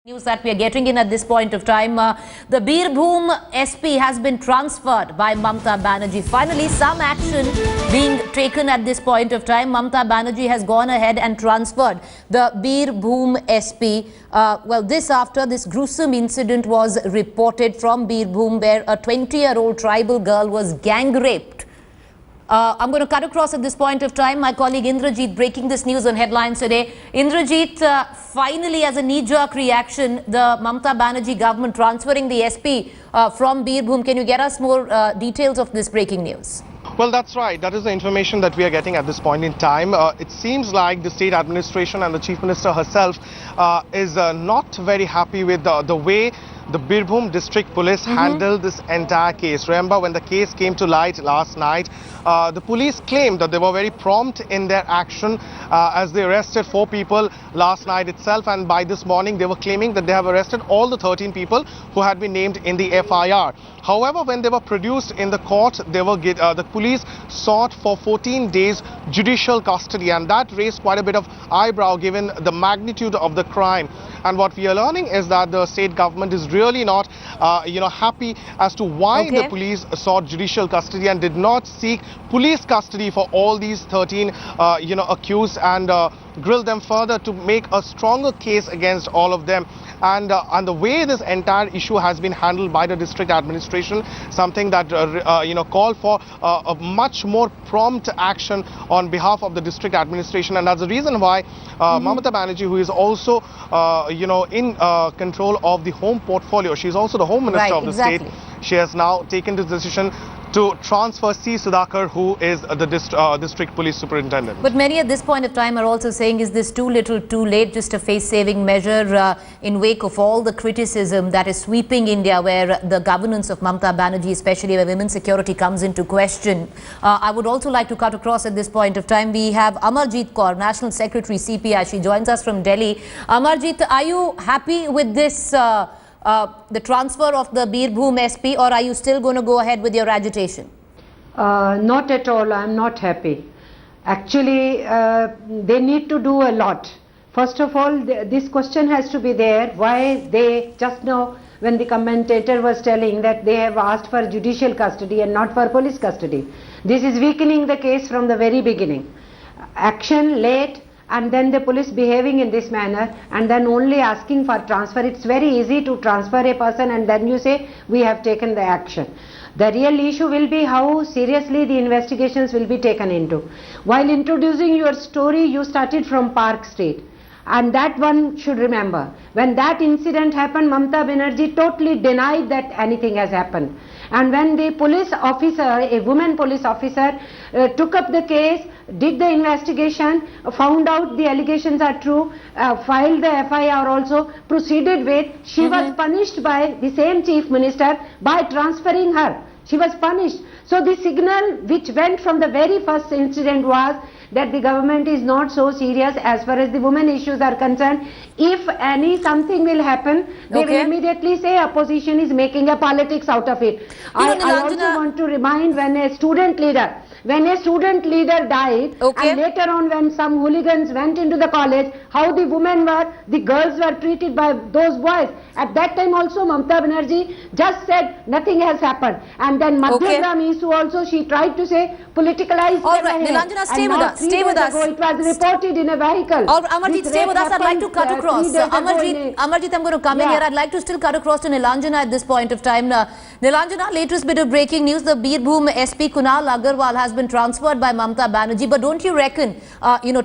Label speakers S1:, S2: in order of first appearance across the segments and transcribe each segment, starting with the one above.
S1: News that we are getting in at this point of time. The Birbhum SP has been transferred by Mamata Banerjee. Finally, some action being taken at this point of time. Mamata Banerjee has gone ahead and transferred the Birbhum SP. Well, this after this gruesome incident was reported from Birbhum, where a 20-year-old tribal girl was gang raped. I'm going to cut across at this point of time. My colleague Indrajit breaking this news on headlines today. Indrajit, finally, as a knee-jerk reaction, the Mamata Banerjee government transferring the SP from Birbhum. Can you get us more details of this breaking news?
S2: Well, that's right. That is the information that we are getting at this point in time. It seems like the state administration and the Chief Minister herself is not very happy with the way the Birbhum District Police handled this entire case. Remember, when the case came to light last night, the police claimed that they were very prompt in their action as they arrested 4 people last night itself, and by this morning they were claiming that they have arrested all the 13 people who had been named in the FIR. However, when they were produced in the court, they were the police sought for 14 days judicial custody, and that raised quite a bit of eyebrow given the magnitude of the crime. And what we are learning is that the state government is really not happy as to why the police sought judicial custody and did not seek police custody for all these 13 accused and grill them further to make a stronger case against all of them. And the way this entire issue has been handled by the district administration, something that called for a much more prompt action on behalf of the district administration, and that's the reason why Mamata Banerjee, who is also in control of the home portfolio, she's also the home minister of the state, she has now taken this decision to transfer C. Sudhakar, who is the district police superintendent.
S1: But many at this point of time are also saying, is this too little too late, just a face-saving measure in wake of all the criticism that is sweeping India, where the governance of Mamata Banerjee, especially where women's security comes into question. I would also like to cut across at this point of time. We have Amarjeet Kaur, National Secretary CPI. She joins us from Delhi. Amarjeet, are you happy with this the transfer of the Birbhum SP, or are you still going to go ahead with your agitation?
S3: Not at all. I'm not happy. Actually, they need to do a lot. First of all, this question has to be there. Why they just now, when the commentator was telling that they have asked for judicial custody and not for police custody. This is weakening the case from the very beginning. Action late, and then the police behaving in this manner, and then only asking for transfer. It's very easy to transfer a person and then you say we have taken the action. The real issue will be how seriously the investigations will be taken into. While introducing your story, you started from Park Street, and that one should remember. When that incident happened, Mamata Banerjee totally denied that anything has happened. And when the police officer, a woman police officer, took up the case, did the investigation, found out the allegations are true, filed the FIR also, proceeded with, she was punished by the same Chief Minister by transferring her. She was punished. So the signal which went from the very first incident was that the government is not so serious as far as the women issues are concerned. If something will happen, they will immediately say opposition is making a politics out of it. I also want to remind, when a student leader died, and later on when some hooligans went into the college, how the girls were treated by those boys. At that time also Mamata Banerjee just said nothing has happened. And then Madhyagram issue also, she tried to say politicalized.
S1: All right, Nilanjana, stay with us. Stay with us.
S3: It was reported in a vehicle.
S1: All right, Amarjeet, stay with us. I'd like to cut across. Amarjeet, I'm going to come in here. I'd like to still cut across to Nilanjana at this point of time. Nilanjana, latest bit of breaking news. The Birbhum SP Kunal Agarwal has been transferred by Mamata Banerjee. But don't you reckon,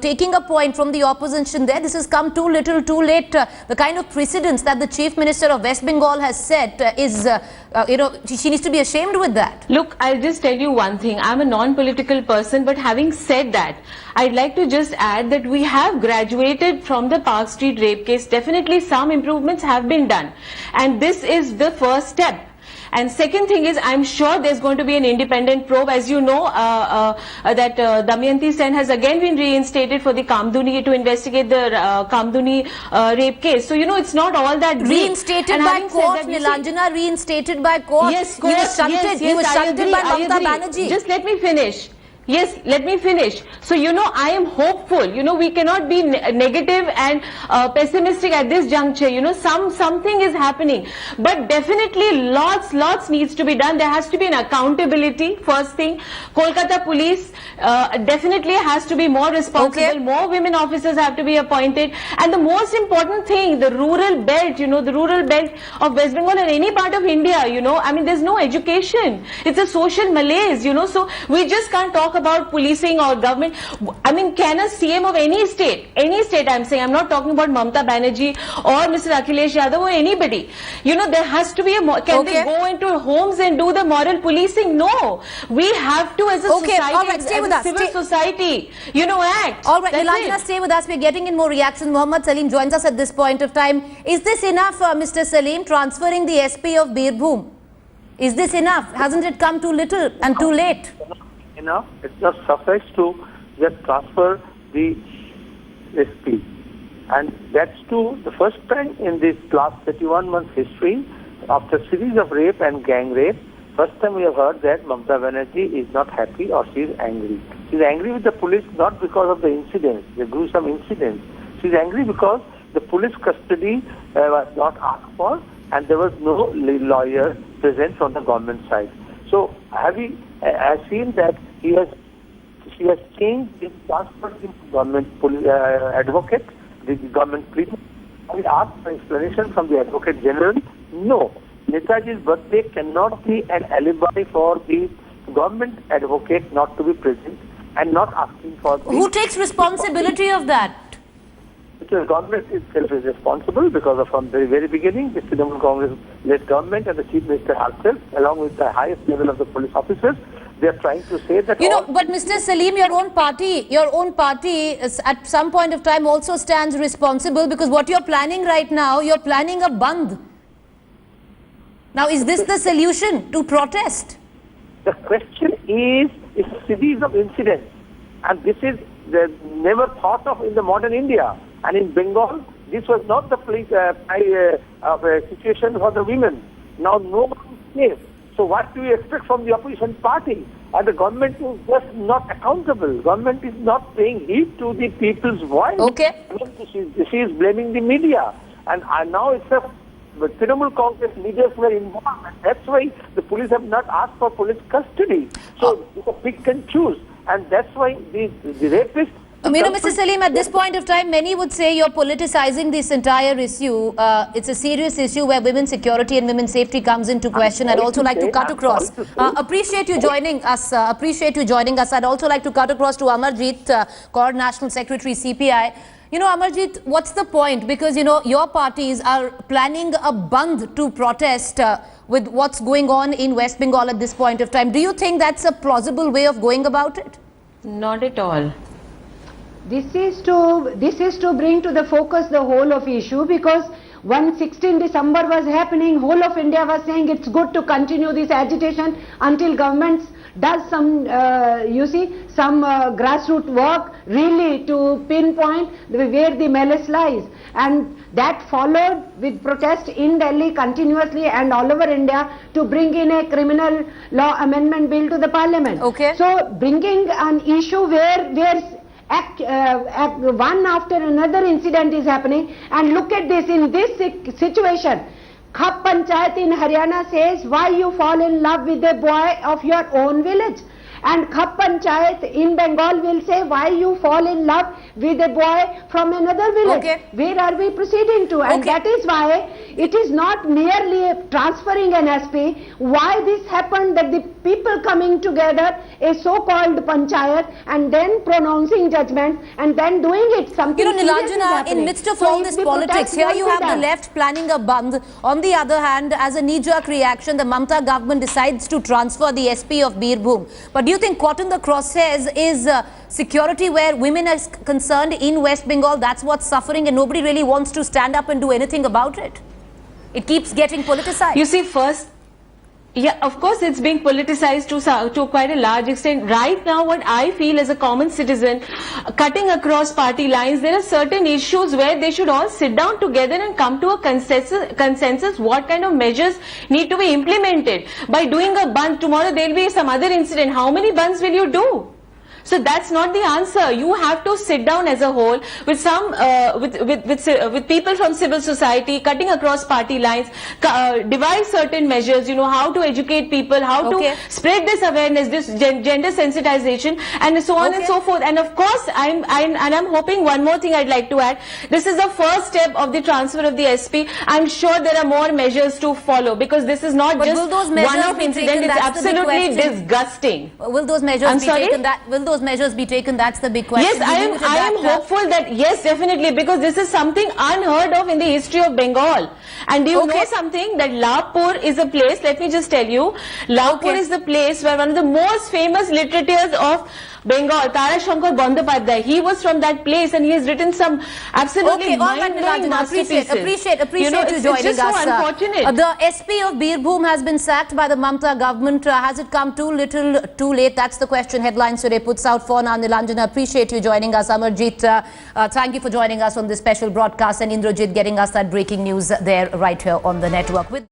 S1: taking a point from the opposition there, this has come too little too late. The kind of precedence that the Chief Minister of West Bengal has set is, she needs to be ashamed with that.
S4: Look, I'll just tell you one thing. I'm a non-political person, but having said that, I'd like to just add that we have graduated from the Park Street rape case. Definitely some improvements have been done, and this is the first step. And second thing is, I'm sure there's going to be an independent probe. As you know, that Damayanti Sen has again been reinstated for the Kamduni, to investigate the Kamduni rape case. So, it's not all that
S1: reinstated by court, Nilanjana, reinstated by court.
S4: Yes,
S1: he was shunted by Mamata Banerjee.
S4: Just let me finish. Yes, let me finish. So, I am hopeful. We cannot be negative and pessimistic at this juncture. Something is happening. But definitely lots needs to be done. There has to be an accountability, first thing. Kolkata police definitely has to be more responsible.
S1: Okay.
S4: More women officers have to be appointed. And the most important thing, the rural belt, the rural belt of West Bengal and any part of India, I mean, there's no education. It's a social malaise, so we just can't talk about policing or government. I mean, can a CM of any state I'm saying, I'm not talking about Mamata Banerjee or Mr. Akhilesh Yadav or anybody, there has to be a can they go into homes and do the moral policing? No, we have to as a society,
S1: all right, stay
S4: as
S1: with
S4: a
S1: us.
S4: civil society, act.
S1: All right,
S4: That's
S1: Nilanjana,
S4: it.
S1: stay with us. We're getting in more reactions. Muhammad Salim joins us at this point of time. Is this enough, Mr. Salim, transferring the SP of Birbhum? Is this enough? Hasn't it come too little and too late?
S5: Enough. It just suffices to just transfer the SP. And that's too the first time in this last 31 months history, after a series of rape and gang rape, first time we have heard that Mamata Banerjee is not happy or she is angry. She is angry with the police not because of the incidents, the gruesome incidents. She is angry because the police custody was not asked for and there was no lawyer present from the government side. So have we seen that she has changed the transfer to government advocate, the government police? Have we asked for explanation from the Advocate General? No. Netaji's birthday cannot be an alibi for the government advocate not to be present and not asking for the...
S1: Who takes responsibility of that?
S5: The government itself is responsible because from the very beginning, the Trinamool Congress-led government and the Chief Minister herself, along with the highest level of the police officers, they are trying to say that...
S1: but Mr. Salim, your own party is, at some point of time also stands responsible because what you're planning right now, you're planning a bandh. Now, is this the solution to protest?
S5: The question is a series of incidents, and this is never thought of in the modern India. And in Bengal, this was not the situation for the women. Now no one is safe. So what do you expect from the opposition party? And the government is just not accountable. Government is not paying heed to the people's voice.
S1: Okay.
S5: She is blaming the media. And now it's the Trinamool Congress leaders were involved. And that's why the police have not asked for police custody. So it's a pick and choose. And that's why the rapists...
S1: Mr. Salim, at this point of time, many would say you're politicizing this entire issue. It's a serious issue where women's security and women's safety comes into question. I'd also like to cut across. Appreciate you joining us. I'd also like to cut across to Amarjeet, Cord National Secretary, CPI. Amarjeet, what's the point? Because, your parties are planning a bandh to protest with what's going on in West Bengal at this point of time. Do you think that's a plausible way of going about it?
S4: Not at all.
S3: This is to bring to the focus the whole of issue, because when 16 December was happening, whole of India was saying it's good to continue this agitation until governments does some grassroots work really to pinpoint where the malice lies. And that followed with protest in Delhi continuously and all over India to bring in a criminal law amendment bill to the parliament.
S1: Okay.
S3: So bringing an issue where one after another incident is happening, and look at this, in this situation, Khap Panchayat in Haryana says why you fall in love with a boy of your own village, and Khap Panchayat in Bengal will say why you fall in love with a boy from another village.
S1: Okay.
S3: Where are we proceeding to? And that is why it is not merely transferring an SP. Why this happened, that the people coming together, a so-called panchayat, and then pronouncing judgment and then doing it. Something
S1: Nilanjana, in midst of all this politics, here you have the left planning a bandh. On the other hand, as a knee-jerk reaction, the Mamata government decides to transfer the SP of Birbhum. But do you think caught in the crosshairs is security where women are concerned in West Bengal? That's what's suffering, and nobody really wants to stand up and do anything about it. It keeps getting politicized.
S4: You see, first, yeah, of course it's being politicized to quite a large extent. Right now, what I feel as a common citizen, cutting across party lines, there are certain issues where they should all sit down together and come to a consensus what kind of measures need to be implemented. By doing a bandh, tomorrow there will be some other incident. How many bandhs will you do? So that's not the answer. You have to sit down as a whole with some with people from civil society, cutting across party lines, devise certain measures. You know, how to educate people, how to spread this awareness, this gender sensitization, and so on and so forth. And of course, I'm hoping one more thing I'd like to add. This is the first step of the transfer of the SP. I'm sure there are more measures to follow, because this is not just one-off incident. It's absolutely disgusting.
S1: Will those measures be taken? Will those measures be taken? That's the big question.
S4: Yes, I am hopeful that, yes, definitely, because this is something unheard of in the history of Bengal. And do you know something? That Lapur is a place, let me just tell you, Lapur is the place where one of the most famous literateurs of Bengal, Tara Shankar Bandyopadhyay, he was from that place, and he has written some absolutely mind-blowing masterpieces.
S1: Appreciate you joining us.
S4: It's just so unfortunate.
S1: The SP of Birbhum has been sacked by the Mamata government. Has it come too little, too late? That's the question Headlines Today puts out. For now, Nilanjana, appreciate you joining us. Amarjeet, thank you for joining us on this special broadcast, and Indrajit getting us that breaking news there right here on the network.